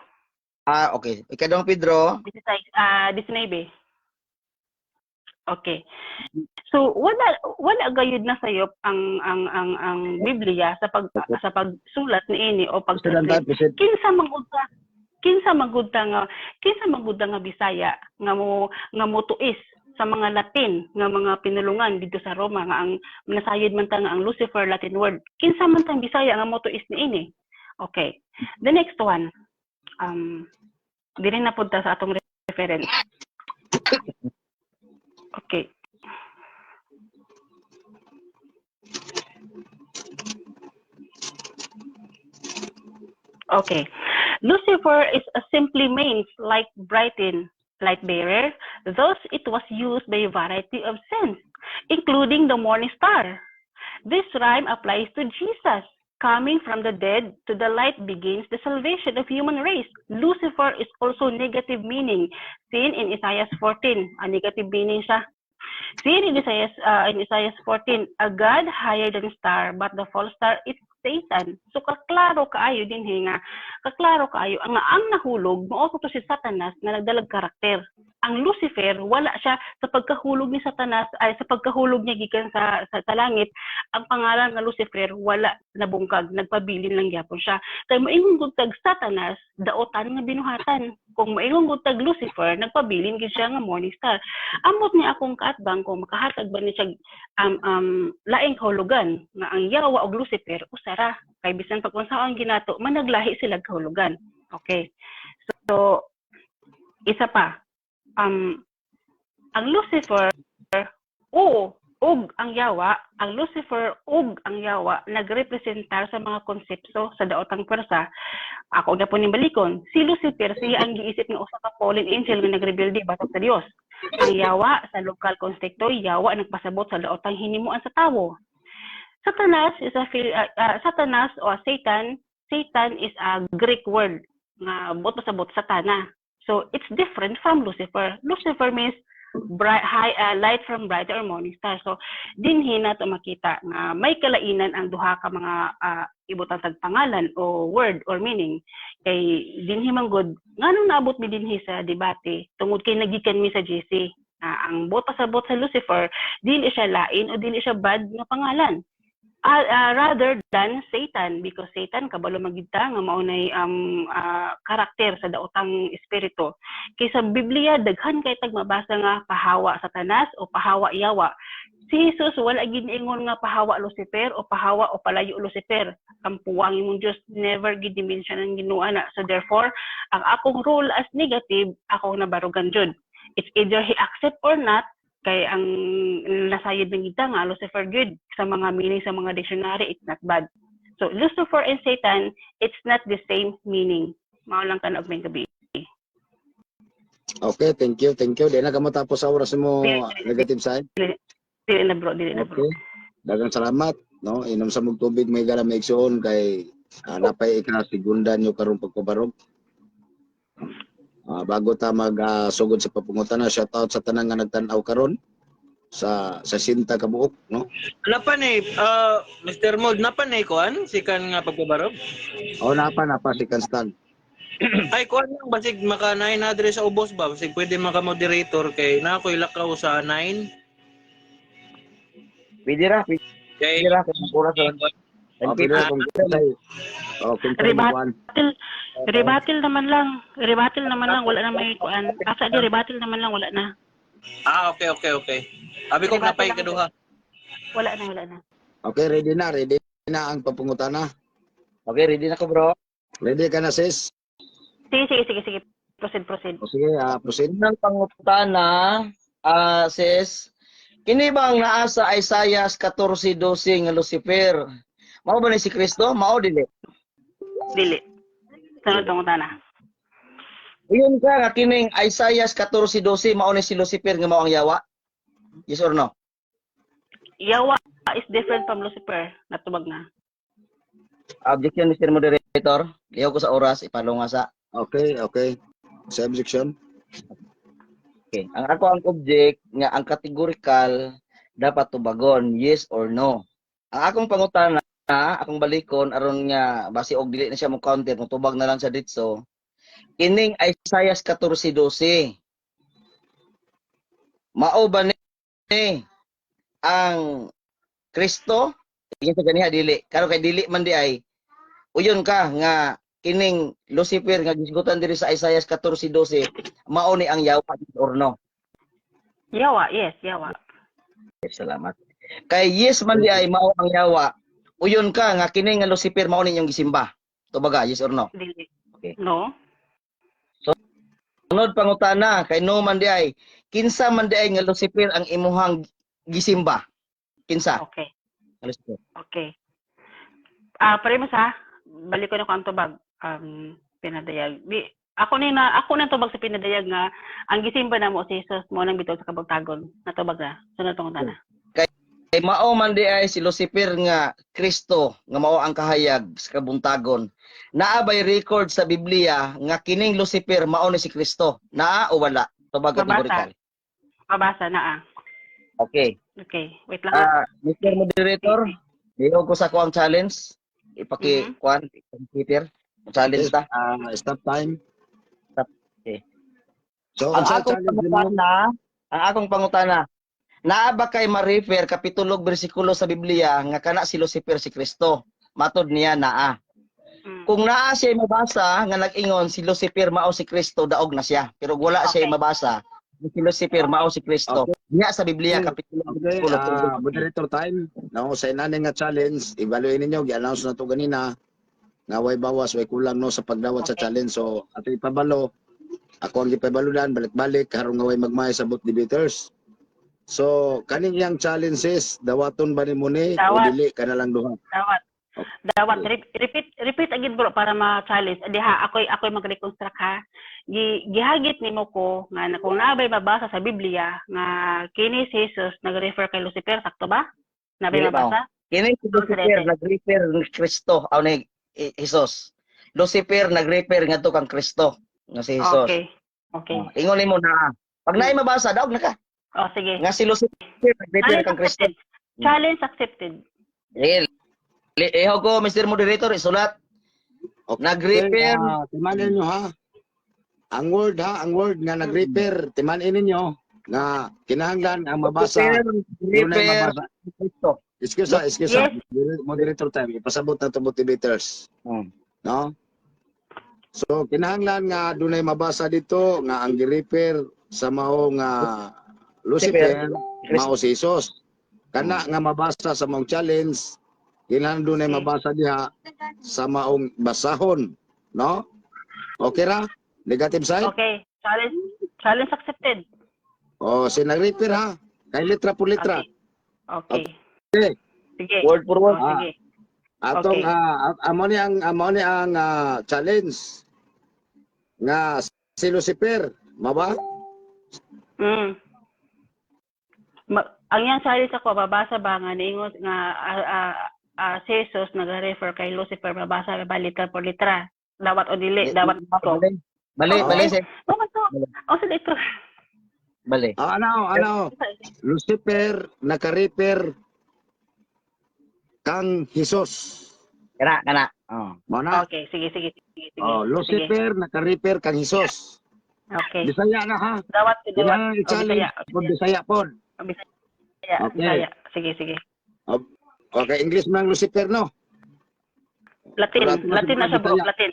Okay. Ikaduhang Pedro. 19. Okay. So wala gayud na sayop ang Biblia sa pagsulat niini o pagtranslate. Kinsa magud nga Bisaya nga mo tuis sa mga Latin nga mga pinulungan dito sa Roma nga ang nasayod man ta nga ang Lucifer Latin word. Kinsa man tang Bisaya nga mo tuis niini. Okay. The next one. Diri na punta sa atong reference. Okay. Okay. Lucifer is simply means light brighten, light bearer. Thus, it was used by a variety of sense, including the morning star. This rhyme applies to Jesus. Coming from the dead to the light begins the salvation of human race. Lucifer is also negative meaning, seen in Isaiah 14. A negative meaning siya. Seen in Isaiah 14, a God higher than star, but the false star is Satan. So kaklaro kaayo din nga, kaklaro kaayo ang nahulog mao to si Satanas na nagdalag karakter. Ang Lucifer wala siya sa pagkahulog ni Satanas ay sa pagkahulog niya gikan sa langit. Ang pangalan nga Lucifer wala nabungkag, nagpabilin lang gyapon siya. Kay moingon gud tag Satanas daotan nga binuhatan. Kung moingon gud tag Lucifer nagpabilin gid siya nga morning star. Amot ni akong kaatbang kung makahatag ba ni siya laing kahulugan nga ang Yawa og Lucifer usara kay bisan pag unsaon ginato managlahi sila kahulugan. Okay. So isa pa ang Lucifer ug ang Yawa, ang Lucifer ug ang Yawa nagrepresentar sa mga konsepto sa daotang pwersa. Ako na po nimbalikon, si Lucifer siya ang giisip ng usa ka fallen angel nga nagrebelde batok sa Dios. Ang Yawa sa lokal konteksto, Yawa nagpasabot sa daotang hinimuan sa tawo. Satanas is Satanas o Satan. Satan is a Greek word nga buot pasabot satana. So it's different from Lucifer. Lucifer means light from brighter or morning star. So dinhi nato makita nga may kalainan ang duha ka mga ibutang tagpangalan o word or meaning. Kay dinhi man gud nganong naabot mi dinhi sa debate tungod kay nagikan mi sa GC. Ang buot pasabot sa Lucifer dili siya lain o dili siya bad nga pangalan. Rather than Satan, because Satan kabalo magita nga maunay karakter sa daotang espiritu. Kay sa Biblia daghan kay tag mabasa nga pahawa Satanas o pahawa Yawa. Si Jesus wala gid ingon nga pahawa Lucifer o pahawa o palayo Lucifer. Kampuwang imong Dios never gid dimension ang Ginoo ana. So therefore, ang akong role as negative ako nabarugan jud. It's either he accept or not. Kay ang nasayod ng kita nga Lucifer good sa mga meaning sa mga dictionary, it's not bad. So Lucifer and Satan, it's not the same meaning. Mao lang kanog may gabi. Okay, thank you. Di na ka matapos sa oras mo negative side. Dili na bro. Okay. Daghang salamat, no? Inom sa mong tubig may garam igsoon kay napay ika-segundan nyo karong pagpabarog. Bago ta magsugod sa papungutan na, shoutout sa tanang nga nagtanaw karon sa sinta ka buok, no? Napan Mr. Mod, napan kuan sikan nga pagbabarog? Napa si Kanstan. Ay kuan lang basig maka 9 address sa ubos ba? Basig pwede maka-moderator kay na ako ilakaw sa 9. Bidira. Kay Bidira kung oras sa Rebattle naman lang wala na may kuan. Asa di rebattle naman lang wala na. Okay. Abi ko napay kaduha. Wala na. Okay, ready na ang papungutana. Okay, ready na ko bro. Ready ka na sis? Sige. Proceed. O sige, proceed. Unang pangutana, sis, Kini bang naa sa Isaiah 14:12 nga Lucifer? Mao ba ni si Kristo? Mao dili. Dili. Sunod pangutana. Iyon ka nga kining Isaiah 14:12 mao ni si Lucifer nga mao ang yawa? Yes or no? Yawa is different from Lucifer. Natubag na. Objection, Mr. Moderator. Liyaw ko sa oras, ipalo nga sa. Okay, okay. Sa objection. Okay. Ang ako ang object nga ang categorical dapat tubagon, yes or no. Ang akong pangutana, akong balikon aron nga basi og dili na siya mo counter, mo tubag na lang sa ditso. Kining Isaiah 14:12. Mao ba ni ang Kristo? Tingin sa ganiha dili. Karon kay dili man di ay uyon ka nga kining Lucifer nga gisgutan diri sa Isaiah 14:12 mao ni ang yawa or no. Yawa, yes, yawa. Salamat. Kay yes man di ay mao ang yawa. Uyon ka nga kining nga Lucifer mao ni inyong gisimba. Tubaga, yes or no? Dili. Okay. No? Sunod pangutana kay no man di ay kinsa man di ay nga Lucifer ang imuhang gisimba? Kinsa? Okay. Lucifer. Okay. Parehas ha. Balik ko na ko ang tubag. Pinadayag. Ako na tubag sa pinadayag nga ang gisimba na mo si Jesus mo nang bitaw sa kabagtagon. Natubag na. Sunod pangutana. Kay mao man di ay si Lucifer nga Kristo nga mao ang kahayag sa kabuntagon. Naa ba'y record sa Biblia nga kining Lucifer mao ni si Kristo? Naa o wala? Tubag kategorikal. Mabasa na Okay. Okay. Wait lang. Mr. Moderator, liyaw ko sa kuang challenge. Ipaki-kuan, Peter. Challenge ta. Stop time. Stop. Okay. So, Ang sa akong challenge mo, pangutana, naa ba kay ma-refer kapitulo bersikulo sa Biblia nga kana si Lucifer si Kristo? Matod niya naa. Kung naa siya mabasa nga nag-ingon si Lucifer mao si Kristo, daog na siya. Pero wala siya mabasa si Lucifer mao si Kristo. Niya sa Biblia kapitulo okay, bersikulo. moderator time. No, sa inani nga challenge, i-evaluate ninyo, gi-announce na to ganina nga way bawas, way kulang no sa pagdawat sa challenge. So, ato ipabalo, ako ang ipabaludan, balik-balik, karon nga way magmay sa both debaters. So, kaning yang challenges, dawaton ba ni mo ni o Dawat. dili ka na lang duha? Dawat. Repeat again bro para ma-challenge. Diha, ako'y mag-reconstruct ha. Gihagit nimo ko nga kung nabay mabasa sa Biblia nga kini si Jesus nag-refer kay Lucifer, sakto ba? Nabay Dili ba? mabasa? Kini si Lucifer nag-refer ni Kristo aw ni Jesus. Lucifer nag-refer ngadto kang Kristo nga si Jesus. Okay. Ingon nimo na. Pag naay mabasa daog na ka. Oh, sige. Nga si Lucifer nag-refer kang Kristo. Challenge accepted. Ihaw ko, Mr. Moderator, isulat. Okay. Nag-refer. Timanin nyo ha. Ang word nga nag-refer, timanin ninyo nga kinahanglan ang mabasa. Refer Kristo. Excuse. Moderator time, ipasabot na to motivators. No? So, kinahanglan nga dunay mabasa dito nga ang gi-refer sa mao nga Lucifer, mao si Jesus. Kana nga mabasa sa mong challenge, kinahanglan dunay mabasa diha sa maong basahon, no? Okay ra? Negative side? Okay. Challenge accepted. O, nag-refer ha. Kay litra po litra. Okay. Okay. Sige. Word for word. Sige. Atong Okay. amo ni ang challenge nga si Lucifer, maba? Ang yan challenge ako, babasa ba nga niingon nga si Jesus nag-refer kay Lucifer, babasa ba litra por litra? Dawat o dili? Dawat ko. Bali. Sige ito. Bali. Ano? Lucifer naka-refer kang Jesus. Kana. Mo na? Okay, sige. Lucifer naka-refer kang Jesus. Okay. Bisaya na ha. Dawat ko dawat. Kailangan i-challenge po Bisaya po. Bisaya. Sige. Okay, English man Lucifer no? Latin na siya bro, Bisaya. Latin.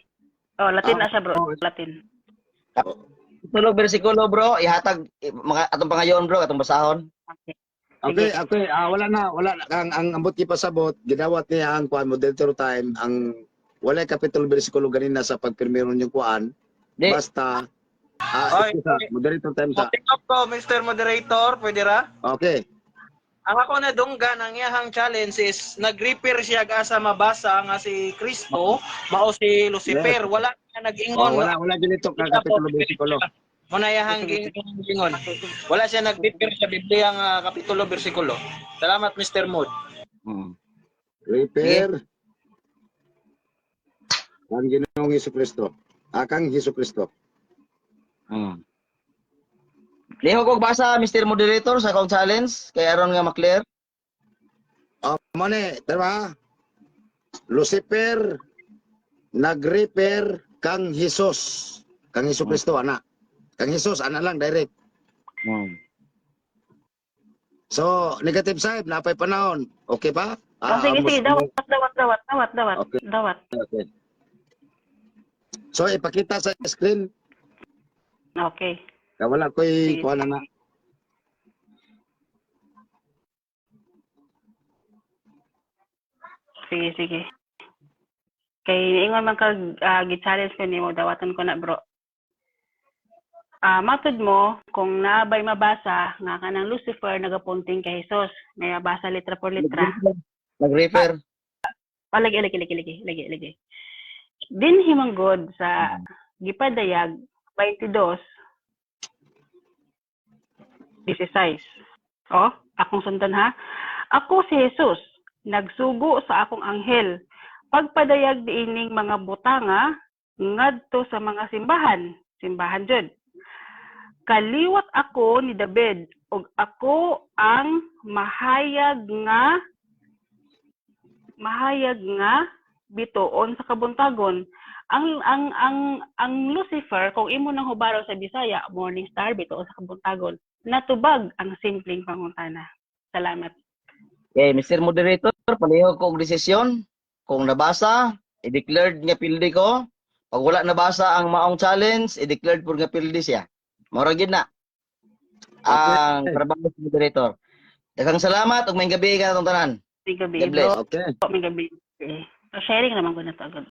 Oh, Latin na siya bro, Latin. Tulog bersikulo bro, ihatag mga atong pangayon bro, atong basahon. Okay. Okay, wala na ang ambot ki pasabot, gidawat niya ang kuan moderator time ang wala kapitulo bersikulo ganina sa pagpirmero niyo kuan. Di. Basta Oy. moderator time sa. Pick up ko, Mr. Moderator, pwede ra? Okay. Ang ako na dunggan ang iyahang challenge is nag-repair siya asa mabasa nga si Kristo mao si Lucifer. Wala siya nag-ingon. Wala ginito ka kapitulo bersikulo. Muna iyahang gingon. Wala siya nag-repair sa Biblia nga kapitulo bersikulo. Salamat Mr. Mood. Repair. Ang Ginoong Hesukristo. Kang Hesukristo. Liho ko basa Mr. Moderator sa akong challenge kay aron nga maklear. Mone, tama? Lucifer nag-repair kang Jesus. Kang Hesukristo ana. Kang Jesus ana lang direct. So, negative side, napay panahon. Okay ba? Sige, sige, dawat. Okay. Dawat. Okay. So, ipakita sa screen. Okay. Wala ko'y Sige. kuha na. Sige. Kay ingon man kag gi-challenge ko nimo dawatan ko na bro. Matod mo kung naabay mabasa nga kanang Lucifer nagapunting kay Jesus, may mabasa litra por litra. Nag-refer. Lagi. Din himanggod sa gipadayag 22:16. Akong sundan ha. Ako si Jesus, nagsugo sa akong anghel. Pagpadayag diining mga butanga ngadto sa mga simbahan jud. Kaliwat ako ni David ug ako ang mahayag nga bituon sa kabuntagon. Ang Lucifer kung imo nang hubaraw sa Bisaya, morning star bituon sa kabuntagon. Natubag ang simpleng pangutana. Salamat. Okay, Mr. Moderator, palihog ko og desisyon. Kung nabasa, i-declared nga pildi ko. Pag wala nabasa ang maong challenge, i-declared po nga pildi siya. Mora gid na. Ang trabaho sa moderator. Daghang salamat ug may gabi ka natong tanan. May gabi, God bless. bro. Okay. May gabi. Sharing naman ko na to agad.